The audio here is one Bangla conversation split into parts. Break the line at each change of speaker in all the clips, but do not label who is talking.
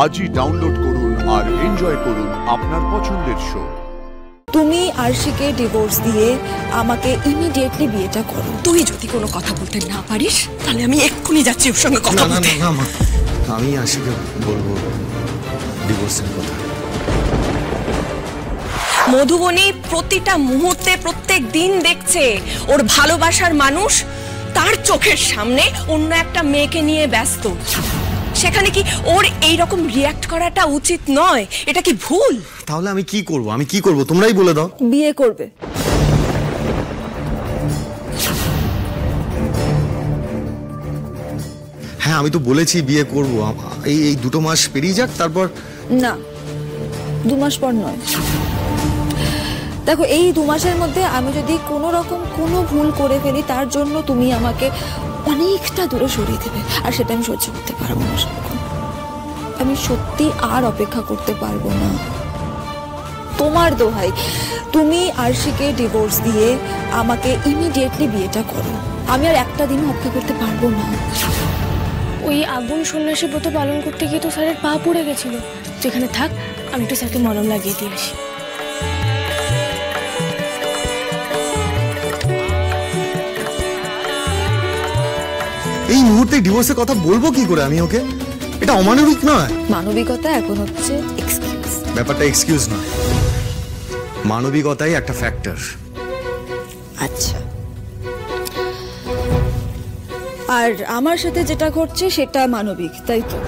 আজই ডাউনলোড করুন আর এনজয় করুন আপনার পছন্দের শো।
তুমি আরশিকে ডিভোর্স দিয়ে আমাকে ইমিডিয়েটলি বিয়েটা করো। তুই যদি কোনো কথা বলতে না পারিস তাহলে আমি এক্ষুনি যাচ্ছি ওর সঙ্গে কথা বলতে।
না মা, আমি আরশিকে বলবো ডিভোর্সের কথা।
মধুবনী প্রতিটা মুহূর্তে প্রত্যেক দিন দেখছে ওর ভালোবাসার মানুষ তার চোখের সামনে অন্য একটা মেয়েকে নিয়ে ব্যস্ত। সেখানে কি ওর এইরকম রিয়াক্ট করাটা উচিত নয়? এটা কি ভুল?
তাহলে আমি কি করব তোমরাই বলে দাও।
বিয়ে করবে।
হ্যাঁ আমি তো বলেছি বিয়ে করব, এই 2 মাস পেরিয়ে যাক তারপর।
না, 2 মাস পর নয়। দেখো, এই 2 মাসের মধ্যে আমি যদি কোনো রকম কোনো ভুল করে ফেলি তার জন্য তুমি আমাকে অনেকটা দূরে সরিয়ে দেবে, আর সেটা আমি সহ্য করতে পারবো না। আমি সত্যি আর অপেক্ষা করতে পারবো না। তোমার দোহাই, তুমি আরশিকে ডিভোর্স দিয়ে আমাকে ইমিডিয়েটলি বিয়েটা করো। আমি আর একটা দিন অপেক্ষা করতে পারবো না।
ওই আগুন সন্ন্যাসী ব্রত পালন করতে গিয়ে তো স্যারের পা পড়ে গেছিল। তুই এখানে থাক, আমি একটু স্যারকে মলম লাগিয়ে দিয়ে আসি।
এই মুহূর্তে ডিভোর্সের কথা বলবো কি করে আমি ওকে? এটা অমানবিক নয়?
মানবিকতা এখন হচ্ছে এক্সকিউজ।
ব্যাপারটা এক্সকিউজ নয়, মানবিকতাই একটা ফ্যাক্টর।
আচ্ছা, আর আমার সাথে যেটা ঘটছে সেটা মানবিক, তাই তো?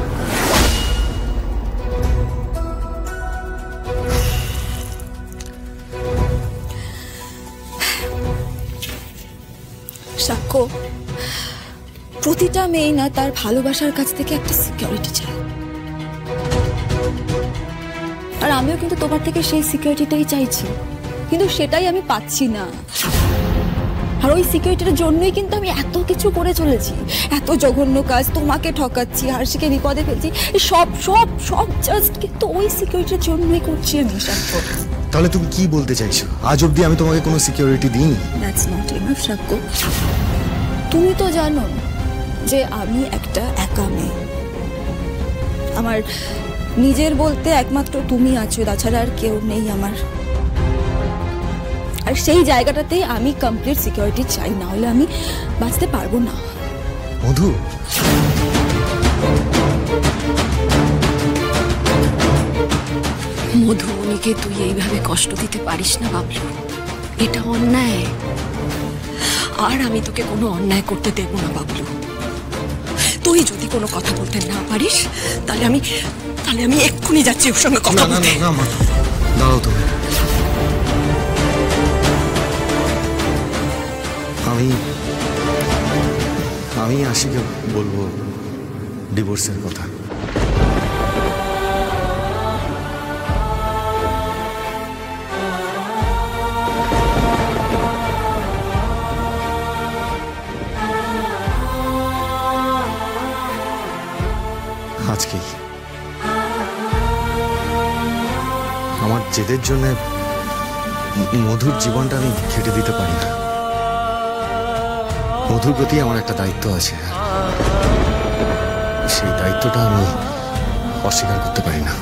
সাক্ষ্য, প্রতিটা মেয়ে না তার ভালোবাসার কাছ থেকে একটা সিকিউরিটি চায়, আর আমিও কিন্তু তোমার থেকে সেই সিকিউরিটিটাই চাইছি, কিন্তু সেটাই আমি পাচ্ছি না। আর ওই সিকিউরিটির জন্যই কিন্তু আমি এত কিছু করে চলেছি, এত জঘন্য কাজ, তোমাকে ঠকাচ্ছি, আরশিকে বিপদে ফেলছি, সব সব সব জাস্ট কিন্তু ওই সিকিউরিটির জন্যই করছি আমি। সাক্ষ্য,
তাহলে তুমি কি বলতে চাইছো? আজ অব্দি আমি তোমাকে কোনো সিকিউরিটি দিইনি?
দ্যাটস নট এনাফ সাক্ষ্য। তুমি তো জানো যে আমি একটা একা মেয়ে, আমার নিজের বলতে একমাত্র তুমি আছো, তাছাড়া আর কেউ নেই আমার। আর সেই জায়গাটাতেই আমি কমপ্লিট সিকিউরিটি চাই, না হলে আমি বাঁচতে পারবো না।
মধু,
মধুবনীকে তুই এইভাবে কষ্ট দিতে পারিস না বাবলু, এটা অন্যায়। আর আমি তোকে কোনো অন্যায় করতে দেব না বাবলু। তুই যদি কোনো কথা বলতে না পারিস তাহলে আমি এক্ষুনি যাচ্ছি ওর সঙ্গে কথা বলতে।
না মা, দাঁড়াও তুমি। আমি আশিকে বলবো ডিভোর্সের কথা। আজকেই। আমার জেদের জন্য মধুর জীবনটা আমি কেটে দিতে পারি না। মধুর প্রতি আমার একটা দায়িত্ব আছে, সেই দায়িত্বটা আমি অস্বীকার করতে পারি না।